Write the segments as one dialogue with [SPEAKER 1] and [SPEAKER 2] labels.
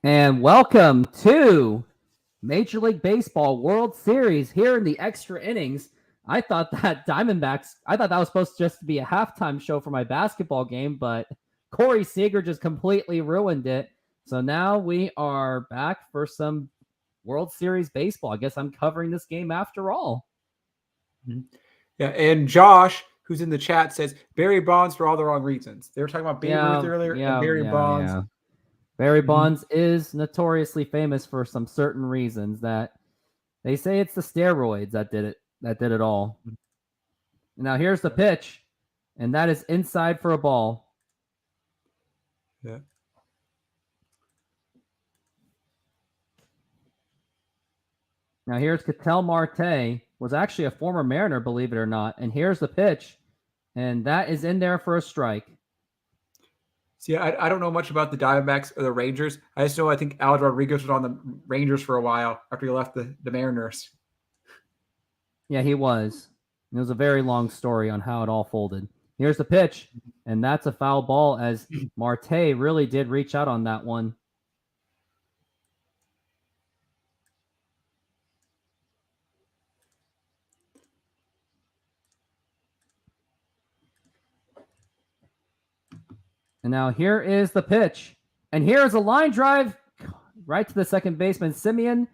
[SPEAKER 1] And welcome to Major League Baseball World Series here in the extra innings. I thought that was supposed to just be a halftime show for my basketball game, but Corey Seager just completely ruined it. So now we are back for some World Series baseball. I guess I'm covering this game after all.
[SPEAKER 2] Yeah, and Josh, who's in the chat, says Barry Bonds for all the wrong reasons. They were talking about Babe Ruth earlier and Barry Bonds.
[SPEAKER 1] Barry Bonds is notoriously famous for some certain reasons that they say it's the steroids that did it all. Now here's the pitch, and that is inside for a ball.
[SPEAKER 2] Yeah.
[SPEAKER 1] Now here's Ketel Marte, was actually a former Mariner, believe it or not. And here's the pitch, and that is in there for a strike.
[SPEAKER 2] See, I don't know much about the Diamondbacks or the Rangers. I just know I think Alex Rodriguez was on the Rangers for a while after he left the Mariners.
[SPEAKER 1] Yeah, he was. It was a very long story on how it all folded. Here's the pitch, and that's a foul ball as Marte really did reach out on that one. And now here is the pitch. And here is a line drive right to the second baseman, Simeon.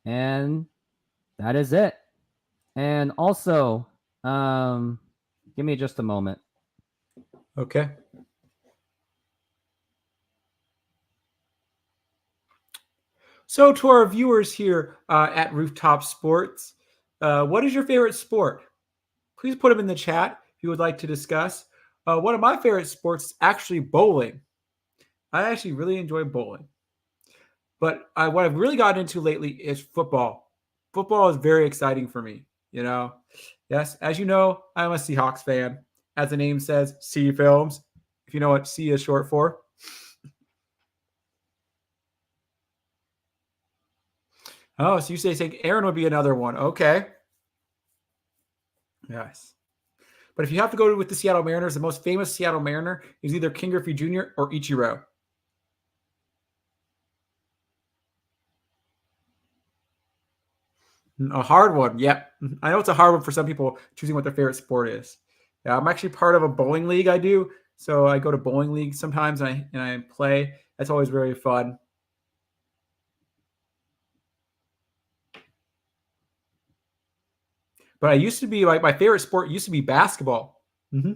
[SPEAKER 1] And that is it. And also, give me just a moment.
[SPEAKER 2] Okay. So to our viewers here at Rooftop Sports, what is your favorite sport? Please put them in the chat if you would like to discuss. One of my favorite sports is actually bowling. I actually really enjoy bowling. But what I've really gotten into lately is football. Football is very exciting for me. Yes, as you know, I'm a Seahawks fan. As the name says, C Films. If you know what C is short for. Oh, so you say Aaron would be another one. Okay. Yes. But if you have to go with the Seattle Mariners, the most famous Seattle Mariner is either King Griffey Jr. or Ichiro. A hard one. Yep. I know it's a hard one for some people choosing what their favorite sport is. Yeah, I'm actually part of a bowling league I do. So I go to bowling leagues sometimes and I play. That's always very fun. But I used to be like my favorite sport used to be basketball. Mm-hmm.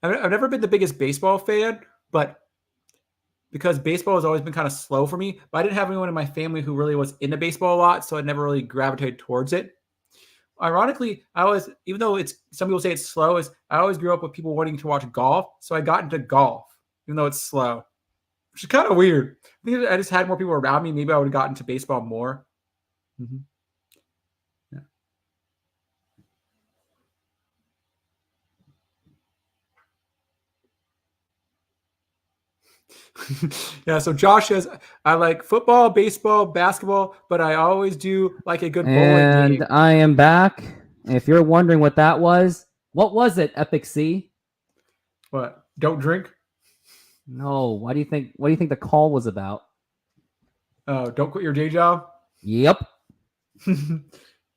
[SPEAKER 2] I've never been the biggest baseball fan, but because baseball has always been kind of slow for me, but I didn't have anyone in my family who really was into baseball a lot, so I never really gravitated towards it. Ironically, even though some people say it's slow, I always grew up with people wanting to watch golf, so I got into golf, even though it's slow, which is kind of weird. I think I just had more people around me. Maybe I would have gotten into baseball more. Mm-hmm. Yeah, so Josh says, I like football, baseball, basketball, but I always do like a good bowling game.
[SPEAKER 1] And I am back. If you're wondering what that was, what was it, Epic C?
[SPEAKER 2] What? Don't drink?
[SPEAKER 1] No. What do you think the call was about?
[SPEAKER 2] Don't quit your day job?
[SPEAKER 1] Yep.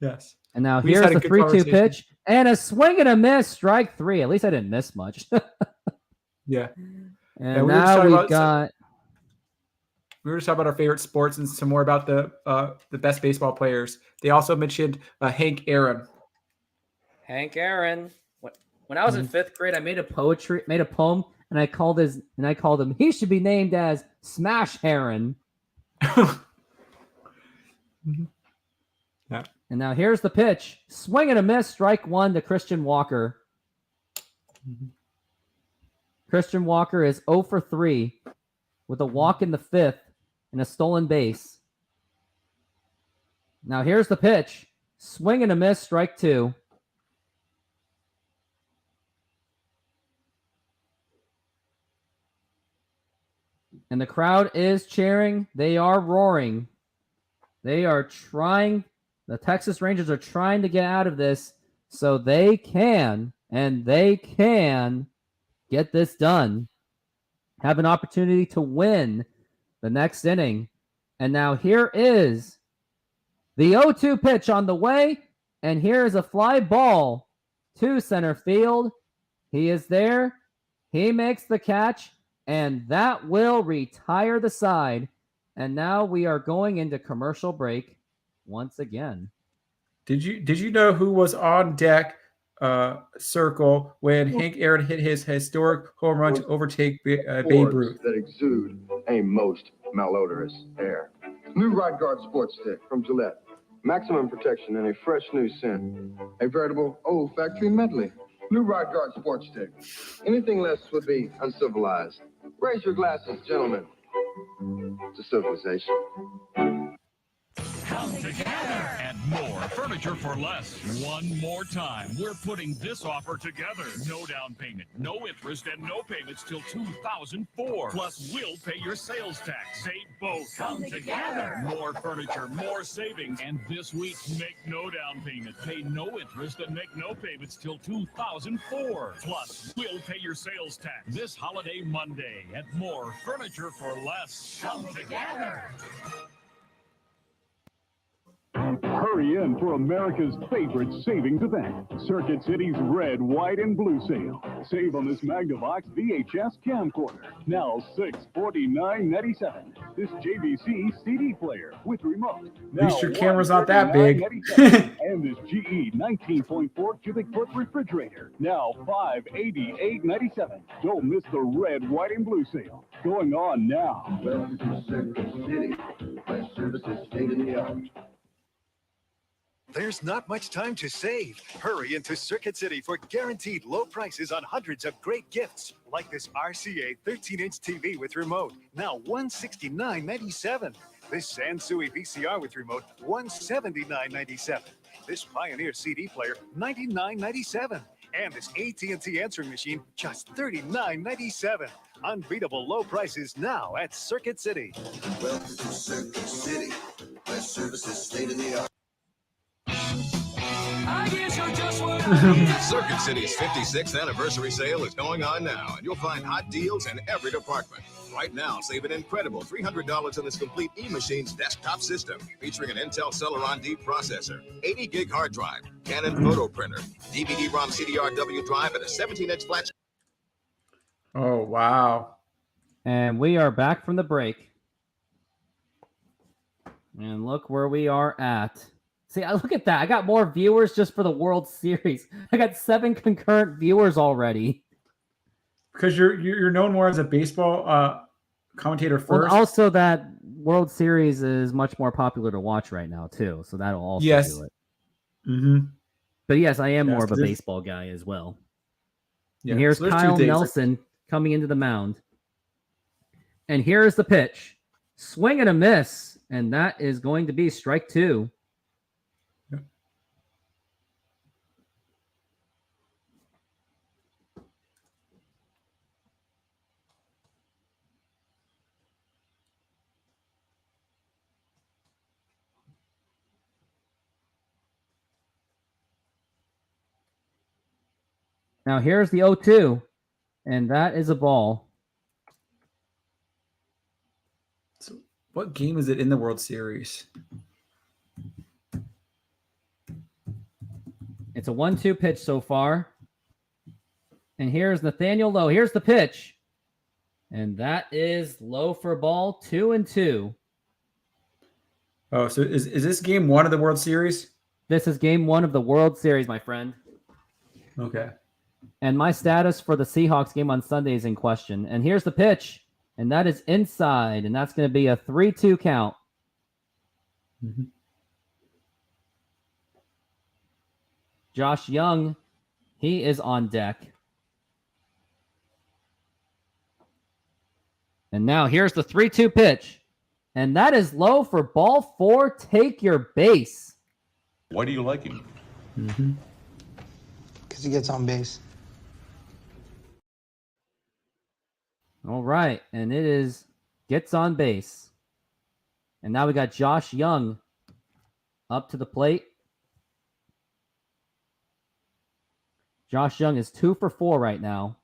[SPEAKER 2] Yes.
[SPEAKER 1] And now here's the 3-2 pitch. And a swing and a miss, strike three. At least I didn't miss much.
[SPEAKER 2] Yeah.
[SPEAKER 1] And now we got...
[SPEAKER 2] We were just talking about our favorite sports and some more about the best baseball players. They also mentioned Hank Aaron.
[SPEAKER 1] Hank Aaron. When I was in 5th grade, I made a poem, and I called him. He should be named as Smash Aaron.
[SPEAKER 2] Mm-hmm. Yeah.
[SPEAKER 1] And now here's the pitch. Swing and a miss, strike one to Christian Walker. Mm-hmm. Christian Walker is 0 for 3 with a walk in the 5th and a stolen base. Now here's the pitch. Swing and a miss, strike two. And the crowd is cheering. They are roaring. They are trying. The Texas Rangers are trying to get out of this so they can get this done. Have an opportunity to win the next inning. And now here is the 0-2 pitch on the way. And here is a fly ball to center field. He is there. He makes the catch. And that will retire the side. And now we are going into commercial break once again.
[SPEAKER 2] Did you know who was on deck circle when Hank Aaron hit his historic home run to overtake Babe Ruth?
[SPEAKER 3] That exude a most malodorous air. New Ride Guard Sports Stick from Gillette. Maximum protection and a fresh new scent. A veritable olfactory medley. New Ride Guard Sports Stick. Anything less would be uncivilized. Raise your glasses, gentlemen, to civilization.
[SPEAKER 4] Come together and more furniture for less. One more time, we're putting this offer together. No down payment, no interest, and no payments till 2004. Plus, we'll pay your sales tax. Save both. Come together. More furniture, more savings. And this week, make no down payment, pay no interest, and make no payments till 2004. Plus, we'll pay your sales tax this holiday Monday at More Furniture for Less. Come together.
[SPEAKER 5] Hurry in for America's favorite savings event, Circuit City's Red, White, and Blue Sale. Save on this Magnavox VHS camcorder, now $649.97. This JVC CD player with remote,
[SPEAKER 2] At least your camera's not that big.
[SPEAKER 5] And this GE 19.4 cubic foot refrigerator, now $588.97. Don't miss the Red, White, and Blue Sale, going on now.
[SPEAKER 3] Welcome to Circuit City, where service is state of the art.
[SPEAKER 6] There's not much time to save. Hurry into Circuit City for guaranteed low prices on hundreds of great gifts, like this RCA 13-inch TV with remote, now $169.97. This Sansui VCR with remote, $179.97. This Pioneer CD player, $99.97. And this AT&T answering machine, just $39.97. Unbeatable low prices now at Circuit City.
[SPEAKER 3] Welcome to Circuit City, where service is state of the art.
[SPEAKER 7] Circuit City's 56th anniversary sale is going on now, and you'll find hot deals in every department. Right now, save an incredible $300 on this complete E-Machines desktop system, featuring an Intel Celeron D processor, 80 gig hard drive, Canon photo printer, DVD-ROM CDRW drive, and a 17-inch flash.
[SPEAKER 2] Oh, wow.
[SPEAKER 1] And we are back from the break. And look where we are at. See, look at that. I got more viewers just for the World Series. I got 7 concurrent viewers already.
[SPEAKER 2] Because you're known more as a baseball commentator first.
[SPEAKER 1] Well, also that World Series is much more popular to watch right now, too. So that'll also do it.
[SPEAKER 2] Mm-hmm.
[SPEAKER 1] But yes, I am more of a baseball guy as well.
[SPEAKER 2] Yeah,
[SPEAKER 1] and here's
[SPEAKER 2] so
[SPEAKER 1] Kyle Nelson coming into the mound. And here's the pitch. Swing and a miss. And that is going to be strike 2. Now here's the 0-2, and that is a ball.
[SPEAKER 2] So what game is it in the World Series?
[SPEAKER 1] It's a 1-2 pitch so far. And here's Nathaniel Lowe. Here's the pitch. And that is low for ball, 2-2.
[SPEAKER 2] Oh, so is this game 1 of the World Series?
[SPEAKER 1] This is game 1 of the World Series, my friend.
[SPEAKER 2] Okay.
[SPEAKER 1] And my status for the Seahawks game on Sunday is in question. And here's the pitch. And that is inside. And that's going to be a 3-2 count.
[SPEAKER 2] Mm-hmm.
[SPEAKER 1] Josh Young, he is on deck. And now here's the 3-2 pitch. And that is low for ball 4. Take your base.
[SPEAKER 8] Why do you like him?
[SPEAKER 2] Mm-hmm.
[SPEAKER 9] Because he gets on base.
[SPEAKER 1] All right. And it is gets on base. And now we got Josh Young up to the plate. Josh Young is 2 for 4 right now.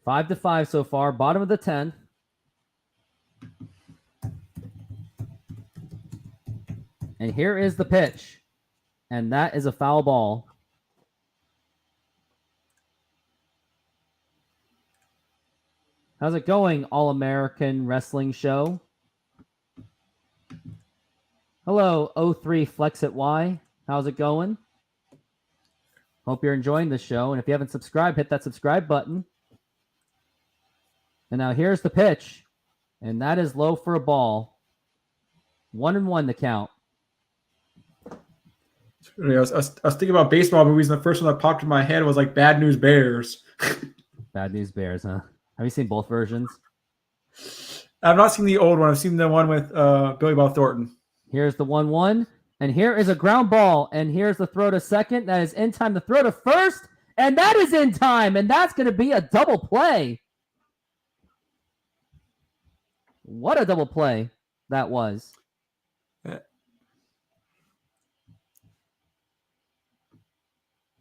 [SPEAKER 1] 5-5 so far. Bottom of the 10th. And here is the pitch. And that is a foul ball. How's it going, All-American Wrestling Show? Hello, 03 Flex It Y. How's it going? Hope you're enjoying the show. And if you haven't subscribed, hit that subscribe button. And now here's the pitch. And that is low for a ball. 1-1 the count.
[SPEAKER 2] I was thinking about baseball movies, and the first one that popped in my head was like Bad News Bears.
[SPEAKER 1] Bad News Bears, huh? Have you seen both versions?
[SPEAKER 2] I've not seen the old one. I've seen the one with Billy Bob Thornton.
[SPEAKER 1] Here's the 1-1. And here is a ground ball. And here's the throw to second. That is in time. The throw to first. And that is in time. And that's going to be a double play. What a double play that was.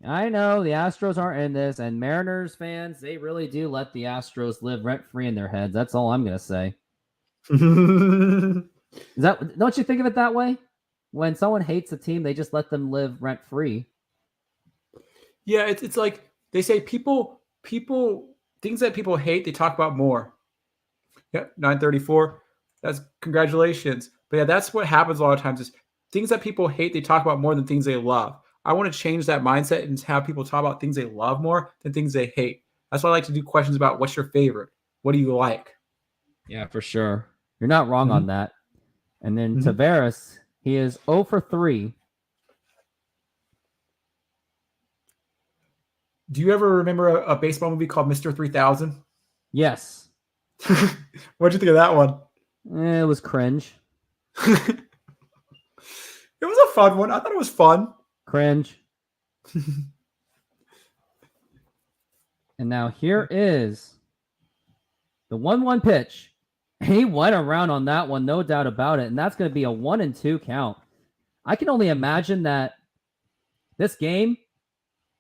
[SPEAKER 1] I know the Astros aren't in this, and Mariners fans, they really do let the Astros live rent-free in their heads. That's all I'm going to say. Don't you think of it that way? When someone hates a team, they just let them live rent-free.
[SPEAKER 2] Yeah, it's like they say people things that people hate, they talk about more. Yep, 934. That's congratulations. But yeah, that's what happens a lot of times is things that people hate, they talk about more than things they love. I want to change that mindset and have people talk about things they love more than things they hate. That's why I like to do questions about what's your favorite? What do you like?
[SPEAKER 1] Yeah, for sure. You're not wrong on that. And then Tavares, he is 0 for 3.
[SPEAKER 2] Do you ever remember a baseball movie called Mr. 3000?
[SPEAKER 1] Yes.
[SPEAKER 2] What'd you think of that one?
[SPEAKER 1] It was cringe.
[SPEAKER 2] It was a fun one. I thought it was fun.
[SPEAKER 1] Cringe. And now here is the 1-1 pitch. He went around on that one, no doubt about it. And that's going to be a 1-2 count. I can only imagine that this game,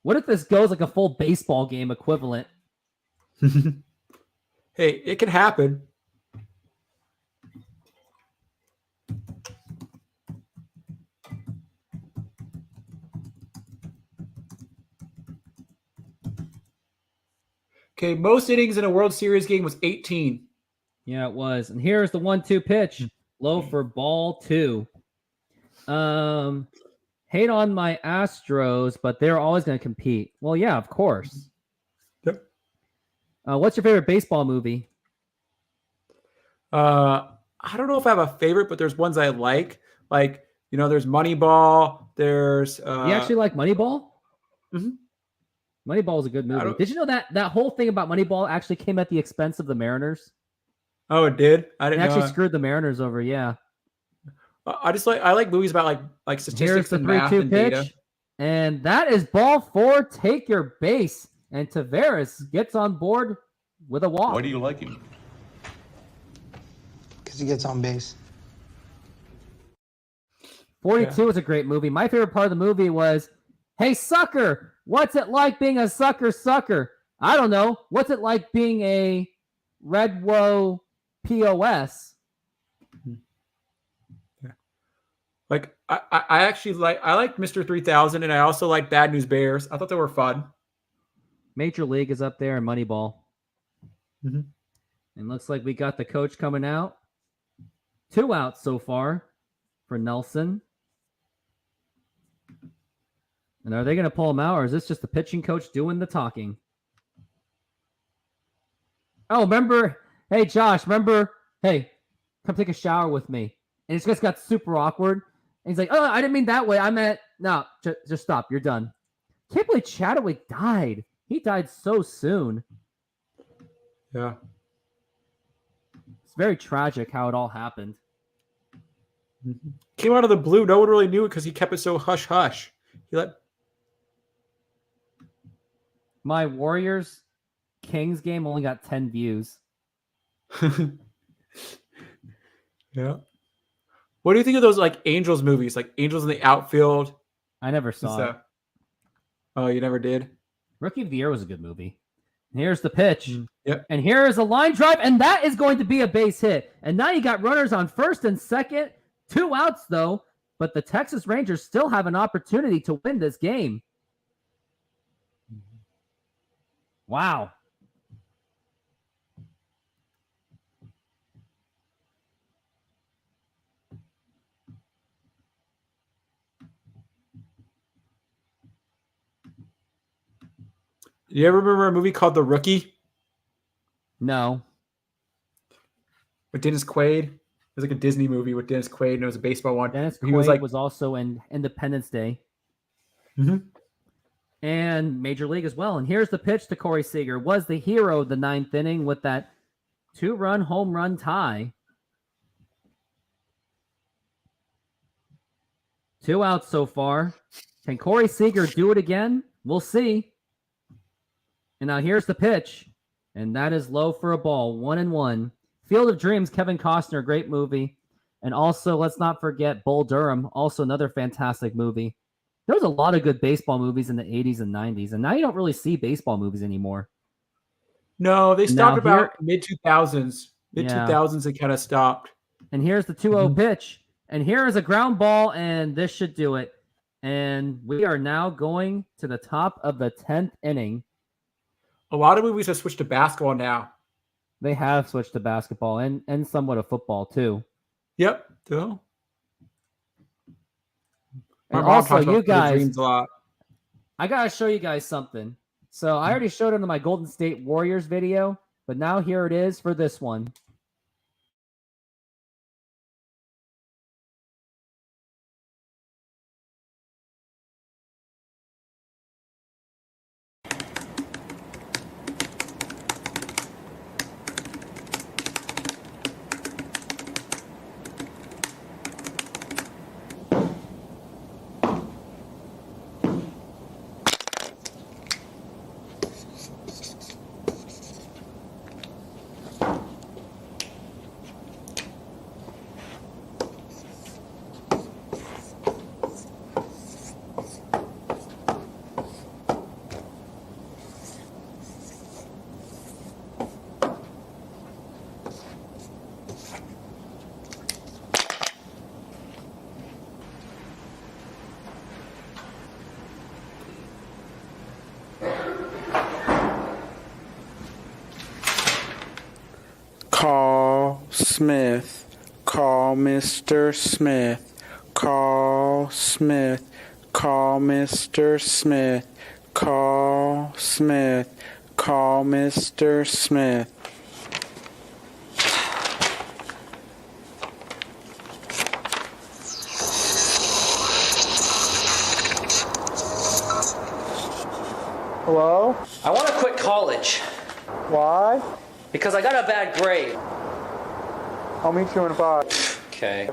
[SPEAKER 1] what if this goes like a full baseball game equivalent?
[SPEAKER 2] Hey, it can happen. Okay, most innings in a World Series game was 18.
[SPEAKER 1] Yeah, it was. And here's the 1-2 pitch. Low for ball 2. Hate on my Astros, but they're always going to compete. Well, yeah, of course.
[SPEAKER 2] Yep.
[SPEAKER 1] What's your favorite baseball movie?
[SPEAKER 2] I don't know if I have a favorite, but there's ones I like. Like, there's Moneyball. There's
[SPEAKER 1] You actually like Moneyball?
[SPEAKER 2] Mm-hmm.
[SPEAKER 1] Moneyball is a good movie. Did you know that whole thing about Moneyball actually came at the expense of the Mariners?
[SPEAKER 2] Oh, it did? I didn't know.
[SPEAKER 1] It actually screwed the Mariners over, yeah.
[SPEAKER 2] I like movies about like statistics and math and data.
[SPEAKER 1] And that is ball 4. Take your base. And Tavares gets on board with a walk.
[SPEAKER 8] Why do you like him?
[SPEAKER 9] Because he gets on base.
[SPEAKER 1] 42 is a great movie. My favorite part of the movie was, hey, sucker, what's it like being a sucker? I don't know. What's it like being a Red Woe POS?
[SPEAKER 2] Yeah. Like, I actually like Mr. 3000, and I also like Bad News Bears. I thought they were fun.
[SPEAKER 1] Major League is up there and Moneyball.
[SPEAKER 2] Mm-hmm.
[SPEAKER 1] And looks like we got the coach coming out. 2 outs so far for Nelson. And are they going to pull him out, or is this just the pitching coach doing the talking? Oh, remember? Hey, Josh, remember? Hey, come take a shower with me. And it just got super awkward. And he's like, oh, I didn't mean that way. I meant, no, just stop. You're done. Can't believe Chadwick died. He died so soon.
[SPEAKER 2] Yeah.
[SPEAKER 1] It's very tragic how it all happened.
[SPEAKER 2] Came out of the blue. No one really knew it because he kept it so hush-hush. He let...
[SPEAKER 1] My Warriors Kings game only got 10 views.
[SPEAKER 2] Yeah. What do you think of those like Angels movies, like Angels in the Outfield?
[SPEAKER 1] I never saw it.
[SPEAKER 2] Oh, you never did?
[SPEAKER 1] Rookie of the Year was a good movie. Here's the pitch.
[SPEAKER 2] Yep.
[SPEAKER 1] And here is a line drive, and that is going to be a base hit. And now you got runners on first and second. 2 outs, though. But the Texas Rangers still have an opportunity to win this game. Wow.
[SPEAKER 2] Do you ever remember a movie called The Rookie
[SPEAKER 1] No.
[SPEAKER 2] with Dennis Quaid? It was like a Disney movie with Dennis Quaid, and it was a baseball one.
[SPEAKER 1] Dennis
[SPEAKER 2] He was
[SPEAKER 1] Quaid
[SPEAKER 2] like,
[SPEAKER 1] was also in Independence Day.
[SPEAKER 2] Mhm.
[SPEAKER 1] And Major League as well. And here's the pitch to Corey Seager. Was the hero of the 9th inning with that 2-run home run tie. 2 outs so far. Can Corey Seager do it again? We'll see. And now here's the pitch. And that is low for a ball. 1-1. Field of Dreams, Kevin Costner, great movie. And also, let's not forget Bull Durham, also another fantastic movie. There was a lot of good baseball movies in the 80s and 90s, and now you don't really see baseball movies anymore.
[SPEAKER 2] No, they stopped
[SPEAKER 1] Now
[SPEAKER 2] about mid-2000s. Mid-2000s, they kind of stopped.
[SPEAKER 1] And here's the 2-0 pitch. And here is a ground ball, and this should do it. And we are now going to the top of the 10th inning.
[SPEAKER 2] A lot of movies have switched to basketball now.
[SPEAKER 1] They have switched to basketball and somewhat of football, too.
[SPEAKER 2] Yep. So.
[SPEAKER 1] And also, you guys,
[SPEAKER 2] dreams a lot.
[SPEAKER 1] I got to show you guys something. So I already showed it in my Golden State Warriors video, but now here it is for this one.
[SPEAKER 10] Call Smith. Call Mr. Smith. Call Smith. Call Mr. Smith. Call Smith. Call Mr. Smith.
[SPEAKER 11] Hello?
[SPEAKER 12] I want to quit college
[SPEAKER 11] Why?
[SPEAKER 12] because I got a bad grade.
[SPEAKER 11] I'll meet you in 5.
[SPEAKER 12] Okay.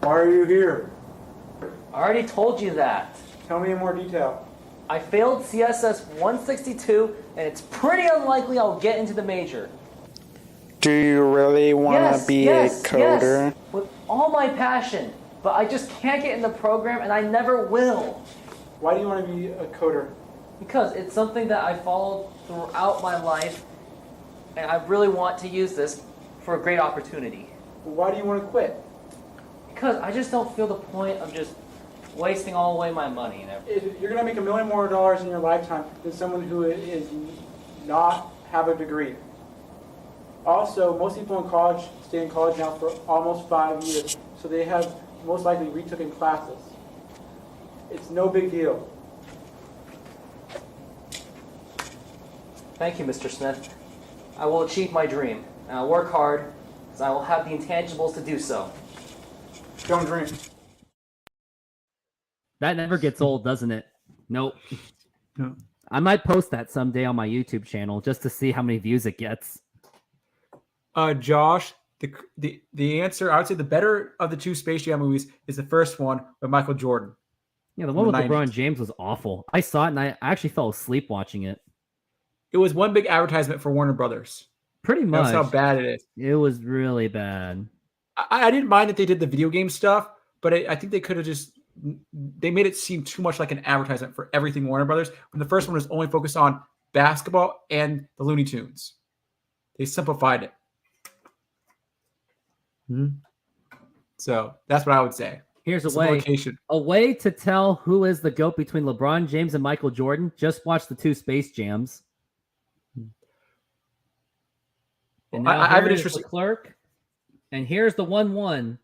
[SPEAKER 11] Why are you here?
[SPEAKER 12] I already told you that.
[SPEAKER 11] Tell me in more detail.
[SPEAKER 12] I failed CSS 162, and it's pretty unlikely I'll get into the major.
[SPEAKER 10] Do you really want to be a coder?
[SPEAKER 12] Yes, with all my passion. But I just can't get in the program, and I never will.
[SPEAKER 11] Why do you want to be a coder?
[SPEAKER 12] Because it's something that I followed throughout my life, and I really want to use this for a great opportunity.
[SPEAKER 11] Why do you want to quit?
[SPEAKER 12] Because I just don't feel the point of just wasting all away my money and everything.
[SPEAKER 11] You're going to make $1 million more in your lifetime than someone who is not have a degree. Also, most people in college stay in college now for almost 5 years, so they have most likely retooken classes. It's no big deal.
[SPEAKER 12] Thank you, Mr. Smith. I will achieve my dream, and I'll work hard, as I will have the intangibles to do so.
[SPEAKER 11] Don't dream.
[SPEAKER 1] That never gets old, doesn't it? Nope.
[SPEAKER 2] No.
[SPEAKER 1] I might post that someday on my YouTube channel just to see how many views it gets.
[SPEAKER 2] Josh, the answer, I would say the better of the two Space Jam movies is the first one with Michael Jordan.
[SPEAKER 1] Yeah, the one with
[SPEAKER 2] 90s.
[SPEAKER 1] LeBron James was awful. I saw it and I actually fell asleep watching it.
[SPEAKER 2] It was one big advertisement for Warner Brothers.
[SPEAKER 1] Pretty much.
[SPEAKER 2] That's how bad it is.
[SPEAKER 1] It was really bad.
[SPEAKER 2] I didn't mind that they did the video game stuff, but I think they could have just they made it seem too much like an advertisement for everything Warner Brothers, when the first one was only focused on basketball and the Looney Tunes. They simplified it. So that's what I would say.
[SPEAKER 1] Here's a way to tell who is the GOAT between LeBron James and Michael Jordan. Just watch the 2 Space Jams. And now
[SPEAKER 2] I have an interesting
[SPEAKER 1] clerk. And here's the 1-1.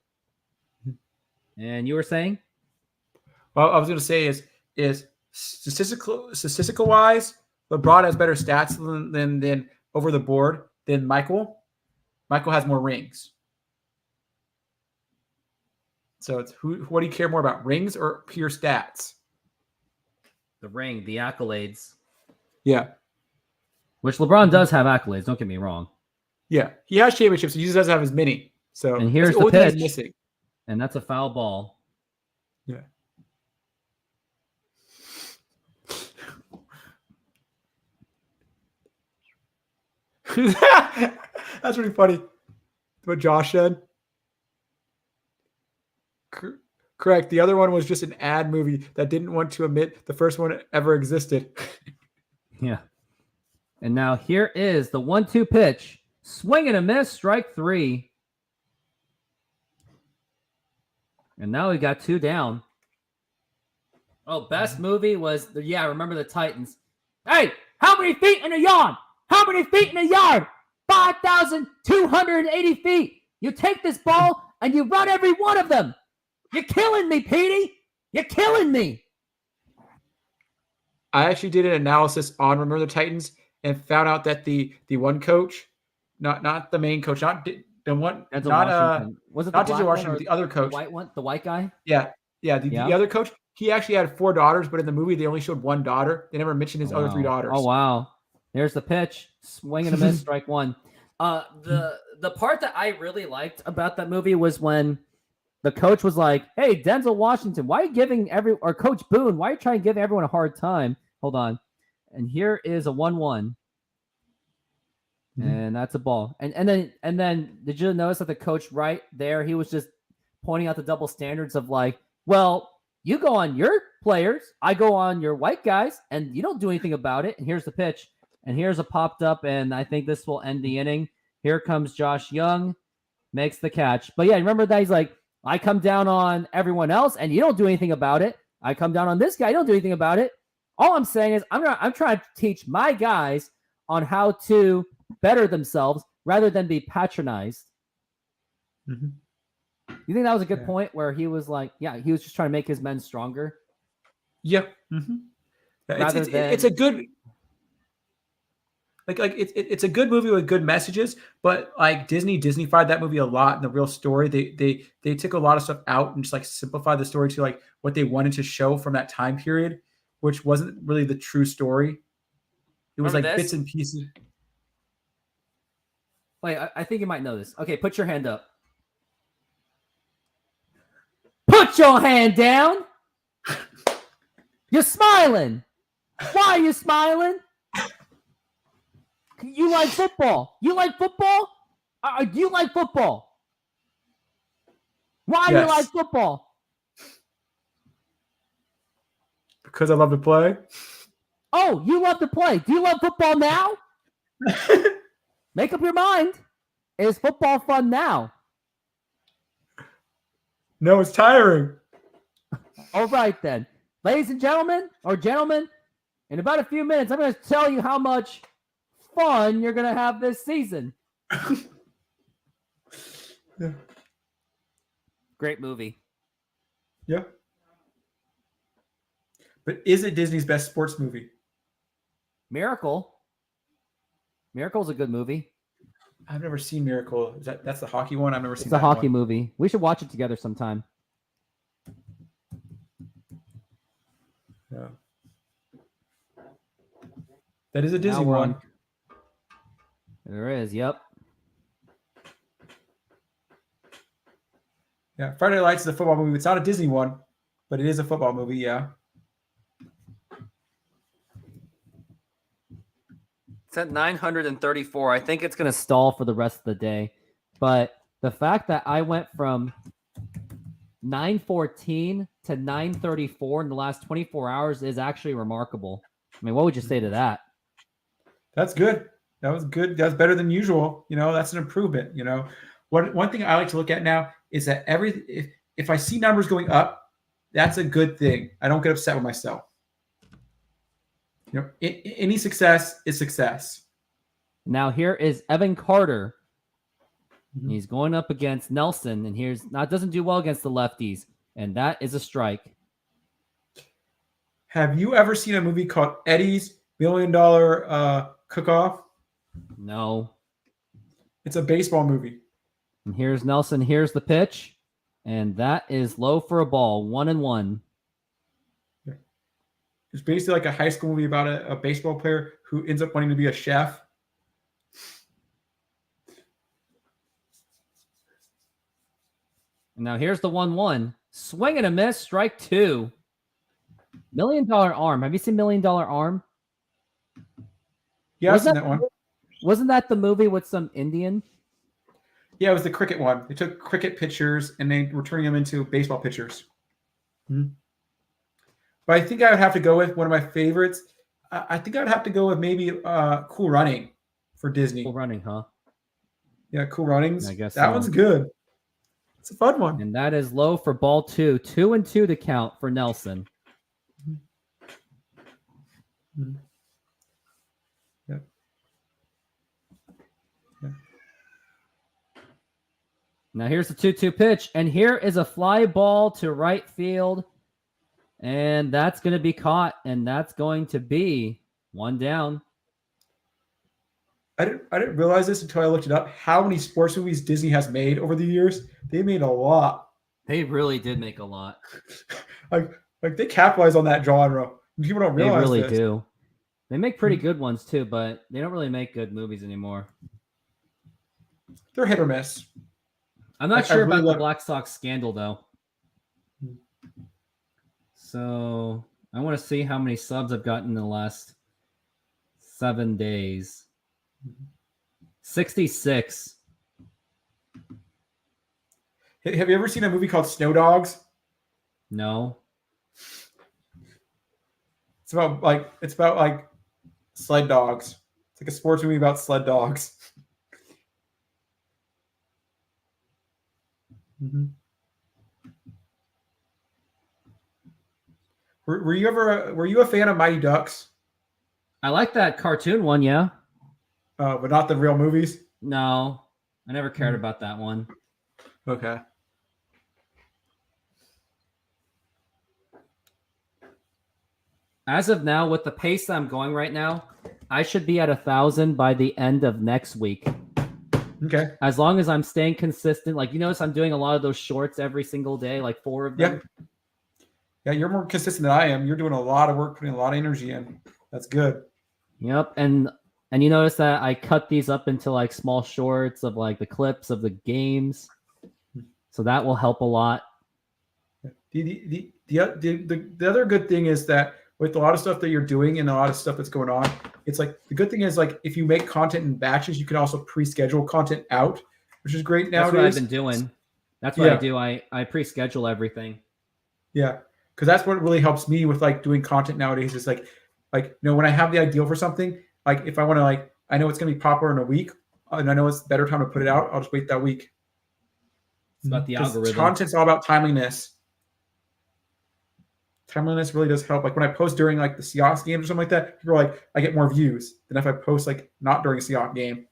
[SPEAKER 1] And you were saying?
[SPEAKER 2] Well, I was going to say is statistical wise, LeBron has better stats than over the board than Michael. Michael has more rings. So it's what do you care more about, rings or pure stats?
[SPEAKER 1] The ring, the accolades.
[SPEAKER 2] Yeah.
[SPEAKER 1] Which LeBron does have accolades, don't get me wrong.
[SPEAKER 2] Yeah. He has championships. He just doesn't have as many. So
[SPEAKER 1] and here's the pitch. Missing. And that's a foul ball.
[SPEAKER 2] Yeah. That's really funny. What Josh said. Correct. The other one was just an ad movie that didn't want to admit the first one ever existed.
[SPEAKER 1] Yeah. And now here is the 1-2 pitch. Swing and a miss, strike 3. And now we got 2 down. Oh, best movie was, remember the Titans. Hey, how many feet in a yard? How many feet in a yard? 5,280 feet. You take this ball and you run every one of them. You're killing me, Petey. You're killing me.
[SPEAKER 2] I actually did an analysis on Remember the Titans and found out that the one coach, not the main coach, not the one,
[SPEAKER 1] was it
[SPEAKER 2] not Denzel Washington, the other coach,
[SPEAKER 1] the white one, the white guy.
[SPEAKER 2] The other coach. He actually had 4 daughters, but in the movie they only showed 1 daughter. They never mentioned his other 3 daughters.
[SPEAKER 1] Oh wow! There's the pitch, swing and a miss, strike 1. The part that I really liked about that movie was when the coach was like, "Hey, Denzel Washington, why are you giving or Coach Boone, why are you trying to give everyone a hard time?" Hold on. And here is a 1-1. And that's a ball. And then did you notice that the coach right there, he was just pointing out the double standards of like, well, you go on your players, I go on your white guys, and you don't do anything about it. And here's the pitch. And here's a popped up, and I think this will end the inning. Here comes Josh Young, makes the catch. But yeah, remember that he's like, I come down on everyone else, and you don't do anything about it. I come down on this guy, you don't do anything about it. All I'm saying is I'm trying to teach my guys on how to better themselves rather than be patronized.
[SPEAKER 2] Mm-hmm.
[SPEAKER 1] You think that was a good point where he was like, he was just trying to make his men stronger?
[SPEAKER 2] Yeah. Mm-hmm. It's a good it's a good movie with good messages, but like Disneyfied that movie a lot in the real story. They took a lot of stuff out and just like simplified the story to like what they wanted to show from that time period, which wasn't really the true story. It was like bits and pieces.
[SPEAKER 1] Wait, I think you might know this. Okay, put your hand up. Put your hand down. You're smiling. Why are you smiling? You like football. You like football? You like football. Why do you like football?
[SPEAKER 2] Because I love to play.
[SPEAKER 1] Oh, you love to play. Do you love football now? Make up your mind. Is football fun now?
[SPEAKER 2] No, it's tiring.
[SPEAKER 1] All right, then. Ladies and gentlemen, in about a few minutes, I'm going to tell you how much fun you're going to have this season.
[SPEAKER 2] Yeah.
[SPEAKER 1] Great movie.
[SPEAKER 2] Yeah. But is it Disney's best sports movie?
[SPEAKER 1] Miracle. Miracle's a good movie.
[SPEAKER 2] I've never seen Miracle. That's the hockey one? I've never seen
[SPEAKER 1] that. It's a hockey movie. We should watch it together sometime.
[SPEAKER 2] Yeah. That is a Disney one.
[SPEAKER 1] There is, yep.
[SPEAKER 2] Yeah, Friday Night Lights is a football movie. It's not a Disney one, but it is a football movie, yeah.
[SPEAKER 1] It's at 934. I think it's going to stall for the rest of the day. But the fact that I went from 914 to 934 in the last 24 hours is actually remarkable. I mean, what would you say to that?
[SPEAKER 2] That's good. That was good. That's better than usual. That's an improvement. One thing I like to look at now is that if I see numbers going up, that's a good thing. I don't get upset with myself. Any success is success.
[SPEAKER 1] Now here is Evan Carter. He's going up against Nelson, and doesn't do well against the lefties, and that is a strike.
[SPEAKER 2] Have you ever seen a movie called Eddie's $1 Million Cook-Off?
[SPEAKER 1] No.
[SPEAKER 2] It's a baseball movie.
[SPEAKER 1] And here's Nelson. Here's the pitch, and that is low for a ball. 1-1.
[SPEAKER 2] It's basically like a high school movie about a baseball player who ends up wanting to be a chef.
[SPEAKER 1] And now here's the 1-1. Swing and a miss. Strike 2. $1 Million Arm. Have you seen $1 Million Arm?
[SPEAKER 2] Yeah, I've seen that one.
[SPEAKER 1] Wasn't that the movie with some Indian?
[SPEAKER 2] Yeah, it was the cricket one. They took cricket pitchers and they were turning them into baseball pitchers. But I think I would have to go with one of my favorites. I think I would have to go with maybe Cool Running for Disney.
[SPEAKER 1] Cool Running, huh?
[SPEAKER 2] Yeah, Cool Runnings.
[SPEAKER 1] I guess
[SPEAKER 2] that
[SPEAKER 1] so.
[SPEAKER 2] one's good. It's a fun one.
[SPEAKER 1] And that is low for ball 2. 2-2 to count for Nelson.
[SPEAKER 2] Yeah.
[SPEAKER 1] Now here's the 2-2 pitch, and here is a fly ball to right field, and that's going to be caught, and that's going to be 1 down.
[SPEAKER 2] I didn't realize this until I looked it up. How many sports movies Disney has made over the years? They made a lot.
[SPEAKER 1] They really did make a lot.
[SPEAKER 2] like they capitalize on that genre. People don't realize
[SPEAKER 1] they really
[SPEAKER 2] this.
[SPEAKER 1] do. They make pretty good ones too, but they don't really make good movies anymore.
[SPEAKER 2] They're hit or miss.
[SPEAKER 1] I'm not sure about the Black Sox scandal though. So I want to see how many subs I've gotten in the last 7 days. 66.
[SPEAKER 2] Have you ever seen a movie called Snow Dogs?
[SPEAKER 1] No.
[SPEAKER 2] It's about like sled dogs. It's like a sports movie about sled dogs. Were you a fan of Mighty Ducks?
[SPEAKER 1] I like that cartoon one, yeah.
[SPEAKER 2] But not the real movies?
[SPEAKER 1] No, I never cared about that one.
[SPEAKER 2] Okay.
[SPEAKER 1] As of now, with the pace that I'm going right now, I should be at 1,000 by the end of next week.
[SPEAKER 2] Okay.
[SPEAKER 1] As long as I'm staying consistent. Like, you notice I'm doing a lot of those shorts every single day, like 4 of them.
[SPEAKER 2] Yeah, you're more consistent than I am. You're doing a lot of work, putting a lot of energy in. That's good.
[SPEAKER 1] Yep, and you notice that I cut these up into like small shorts of like the clips of the games. So that will help a lot.
[SPEAKER 2] The other good thing is that with a lot of stuff that you're doing and a lot of stuff that's going on, it's like the good thing is like if you make content in batches, you can also pre-schedule content out, which is great nowadays.
[SPEAKER 1] That's what I've been doing. That's what I do. I pre-schedule everything.
[SPEAKER 2] Yeah, because that's what really helps me with like doing content nowadays. Is like when I have the ideal for something, like if I want to I know it's gonna be popular in a week, and I know it's a better time to put it out, I'll just wait that week.
[SPEAKER 1] It's about the algorithm.
[SPEAKER 2] Content's all about timeliness. Timeliness really does help. Like when I post during like the Seahawks game or something like that, people are like, I get more views than if I post like not during a Seahawks game.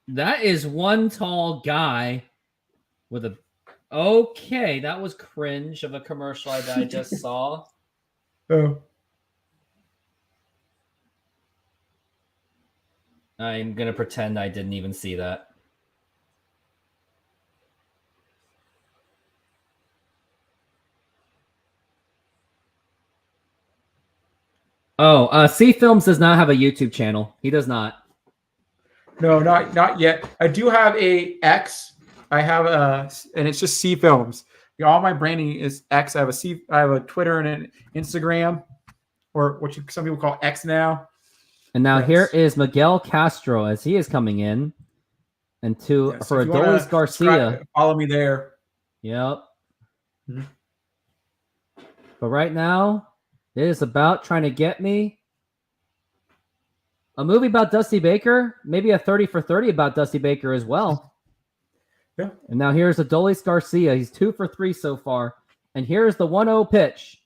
[SPEAKER 1] That is one tall guy with a. Okay, that was cringe of a commercial that I just saw.
[SPEAKER 2] Oh.
[SPEAKER 1] I'm gonna pretend I didn't even see that. Oh, C Films does not have a YouTube channel. He does not.
[SPEAKER 2] No, not yet. I do have a X. I have and it's just C Films. All my branding is X. I have a Twitter and an Instagram, or what some people call X now.
[SPEAKER 1] And now here is Miguel Castro as he is coming in, and for Adolis Garcia.
[SPEAKER 2] Follow me there.
[SPEAKER 1] Yep. But right now, it is about trying to get me a movie about Dusty Baker, maybe a 30 for 30 about Dusty Baker as well.
[SPEAKER 2] Yeah.
[SPEAKER 1] And now here's Adolis Garcia. He's 2 for 3 so far. And here's the 1-0 pitch.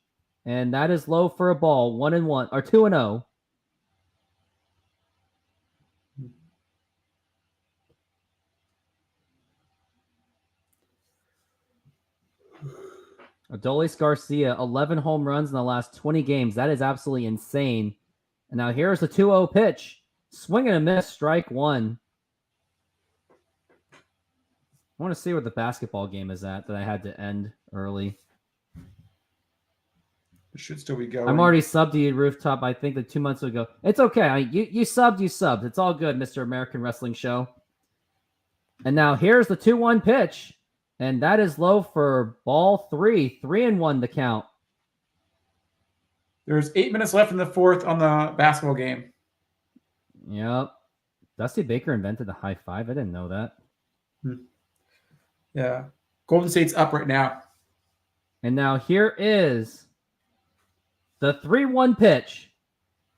[SPEAKER 1] And that is low for a ball. 1-1 or 2-0. Adolis Garcia, 11 home runs in the last 20 games. That is absolutely insane. And now here's the 2-0 pitch. Swing and a miss, strike one. I want to see where the basketball game is at that I had to end early.
[SPEAKER 2] It should still be going.
[SPEAKER 1] I'm already subbed to you, Rooftop, I think that 2 months ago. It's okay. You subbed. It's all good, Mr. American Wrestling Show. And now here's the 2-1 pitch. And that is low for ball 3. 3-1 the count.
[SPEAKER 2] There's 8 minutes left in the fourth on the basketball game.
[SPEAKER 1] Yep. Dusty Baker invented the high five. I didn't know that.
[SPEAKER 2] Yeah. Golden State's up right now.
[SPEAKER 1] And now here is the 3-1 pitch.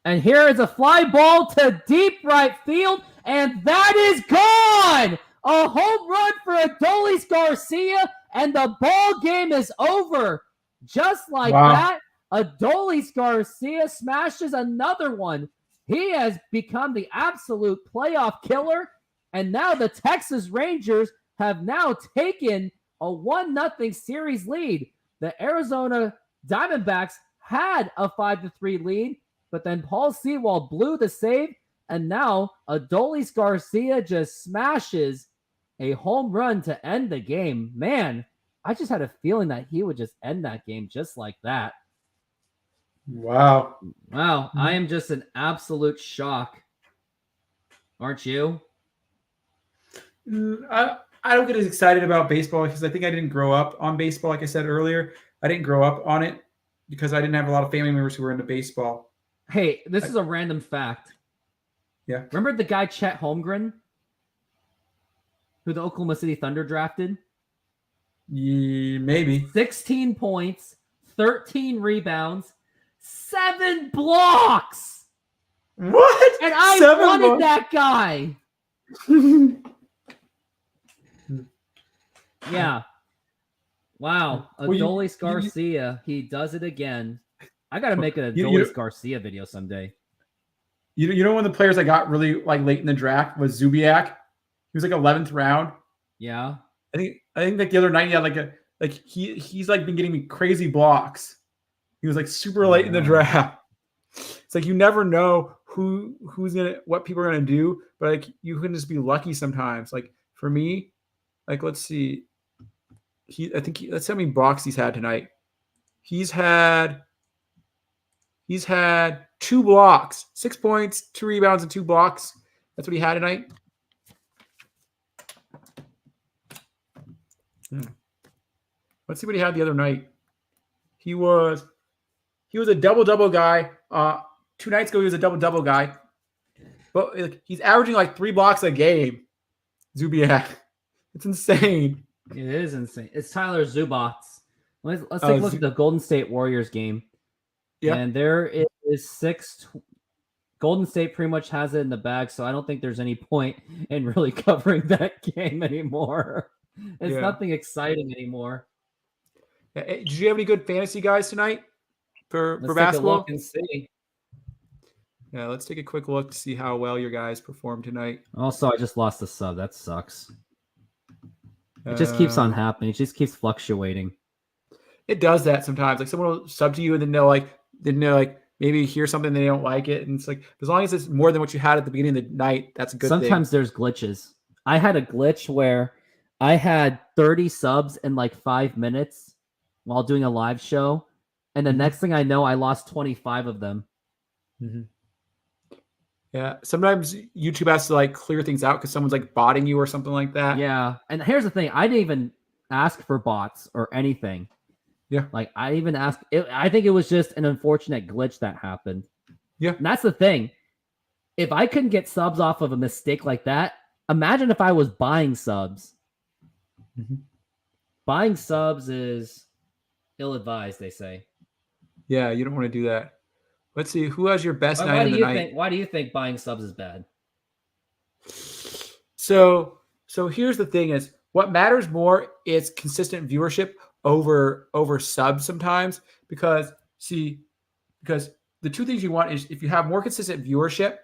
[SPEAKER 1] And here is a fly ball to deep right field. And that is gone! A home run for Adolis Garcia. And the ball game is over. Just like that, Adolis Garcia smashes another one. He has become the absolute playoff killer. And now the Texas Rangers have now taken a 1-0 series lead. The Arizona Diamondbacks had a 5-3 lead, but then Paul Sewald blew the save, and now Adolis Garcia just smashes a home run to end the game. Man, I just had a feeling that he would just end that game just like that.
[SPEAKER 2] Wow.
[SPEAKER 1] I am just in absolute shock. Aren't you?
[SPEAKER 2] I don't get as excited about baseball because I think I didn't grow up on baseball. Like I said earlier, I didn't grow up on it because I didn't have a lot of family members who were into baseball.
[SPEAKER 1] Hey, this is a random fact.
[SPEAKER 2] Yeah.
[SPEAKER 1] Remember the guy Chet Holmgren, who the Oklahoma City Thunder drafted?
[SPEAKER 2] Yeah, maybe.
[SPEAKER 1] 16 points, 13 rebounds, 7 blocks.
[SPEAKER 2] What?
[SPEAKER 1] And I wanted that guy. Yeah. Wow. Adolis Garcia. He does it again. I got to make an Adolis Garcia video someday.
[SPEAKER 2] You know one of the players I got really like late in the draft was Zubiak. He was like 11th round.
[SPEAKER 1] Yeah.
[SPEAKER 2] I think like the other night he had he's like been getting me crazy blocks. He was like super late in the draft. It's like you never know what people are gonna do, but like you can just be lucky sometimes. Like for me, like let's see. Let's see how many blocks he's had tonight. He's had 2 blocks, 6 points, 2 rebounds, and 2 blocks. That's what he had tonight. Let's see what he had the other night. He was a double guy. 2 nights ago he was a double guy. But he's averaging like 3 blocks a game. Zubiak. It's insane.
[SPEAKER 1] It is insane. It's Tyler Zubats. Let's take a look at the Golden State Warriors game. Yeah. And there is 6. Golden State pretty much has it in the bag, so I don't think there's any point in really covering that game anymore. It's nothing exciting anymore.
[SPEAKER 2] Did you have any good fantasy guys tonight for basketball?
[SPEAKER 1] Take a look and see.
[SPEAKER 2] Yeah, let's take a quick look to see how well your guys performed tonight.
[SPEAKER 1] Also, I just lost the sub. That sucks. It just keeps on happening. It just keeps fluctuating.
[SPEAKER 2] It does that sometimes. Like someone will sub to you and then they'll maybe hear something they don't like it. And it's like, as long as it's more than what you had at the beginning of the night, that's a good thing.
[SPEAKER 1] Sometimes there's glitches. I had a glitch where I had 30 subs in like 5 minutes while doing a live show. And the next thing I know, I lost 25 of them.
[SPEAKER 2] Mm-hmm. Yeah. Sometimes YouTube has to like clear things out because someone's like botting you or something like that.
[SPEAKER 1] Yeah. And here's the thing. I didn't even ask for bots or anything.
[SPEAKER 2] Yeah.
[SPEAKER 1] Like I even asked. I think it was just an unfortunate glitch that happened.
[SPEAKER 2] Yeah.
[SPEAKER 1] And that's the thing. If I couldn't get subs off of a mistake like that, imagine if I was buying subs. Mm-hmm. Buying subs is ill-advised, they say.
[SPEAKER 2] Yeah, you don't want to do that. Let's see. Who has your best night
[SPEAKER 1] Why
[SPEAKER 2] of
[SPEAKER 1] do
[SPEAKER 2] the
[SPEAKER 1] you
[SPEAKER 2] night?
[SPEAKER 1] think? Why do you think buying subs is bad?
[SPEAKER 2] So here's the thing: is what matters more is consistent viewership over subs sometimes because the two things you want is if you have more consistent viewership,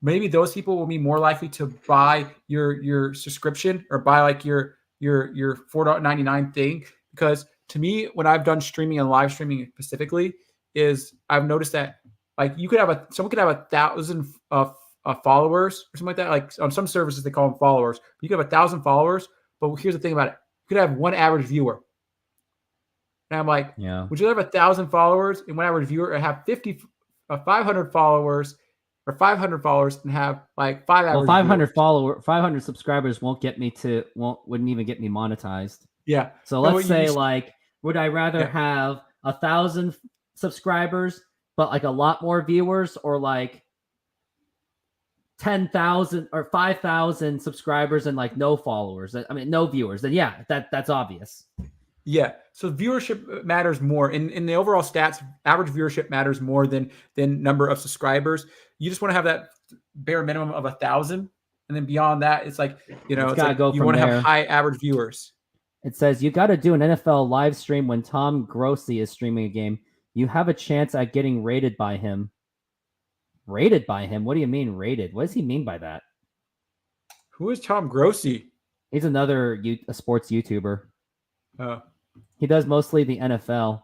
[SPEAKER 2] maybe those people will be more likely to buy your subscription or buy like your $4.99 thing. Because to me, when I've done streaming and live streaming specifically, is I've noticed that like someone could have 1,000 followers or something like that. Like on some services they call them followers. You could have 1,000 followers, but here's the thing about it: you could have one average viewer. And I'm like,
[SPEAKER 1] Yeah.
[SPEAKER 2] would you have 1,000 followers and one average viewer, or have 500 followers or 500 followers and have like 5 average
[SPEAKER 1] 500 subscribers wouldn't even get me monetized.
[SPEAKER 2] Yeah.
[SPEAKER 1] So let's say like, would I rather have 1,000 subscribers but like a lot more viewers, or like 10,000 or 5,000 subscribers and like no followers? I mean, no viewers. Then yeah, that's obvious.
[SPEAKER 2] Yeah. So viewership matters more in the overall stats. Average viewership matters more than number of subscribers. You just want to have that bare minimum of 1,000, and then beyond that, it's like you want to have high average viewers.
[SPEAKER 1] It says you got to do an NFL live stream when Tom Grossi is streaming a game. You have a chance at getting rated by him. Rated by him? What do you mean rated? What does he mean by that?
[SPEAKER 2] Who is Tom Grossi?
[SPEAKER 1] He's another a sports YouTuber.
[SPEAKER 2] Oh.
[SPEAKER 1] He does mostly the NFL.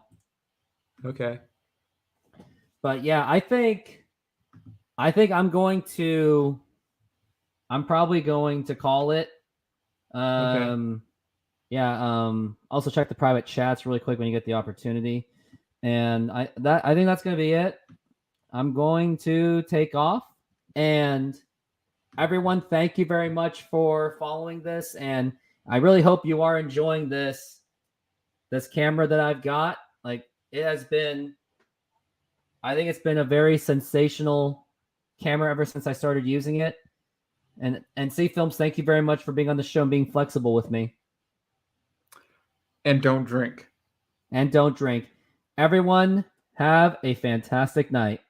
[SPEAKER 2] Okay.
[SPEAKER 1] But yeah, I think I'm probably going to call it.
[SPEAKER 2] Okay.
[SPEAKER 1] Yeah, also check the private chats really quick when you get the opportunity. And I think that's going to be it. I'm going to take off, and everyone, thank you very much for following this, and I really hope you are enjoying this camera that I've got. Like, it has been, I think it's been a very sensational camera ever since I started using it. And C Films, thank you very much for being on the show and being flexible with me.
[SPEAKER 2] And don't drink.
[SPEAKER 1] Everyone, have a fantastic night.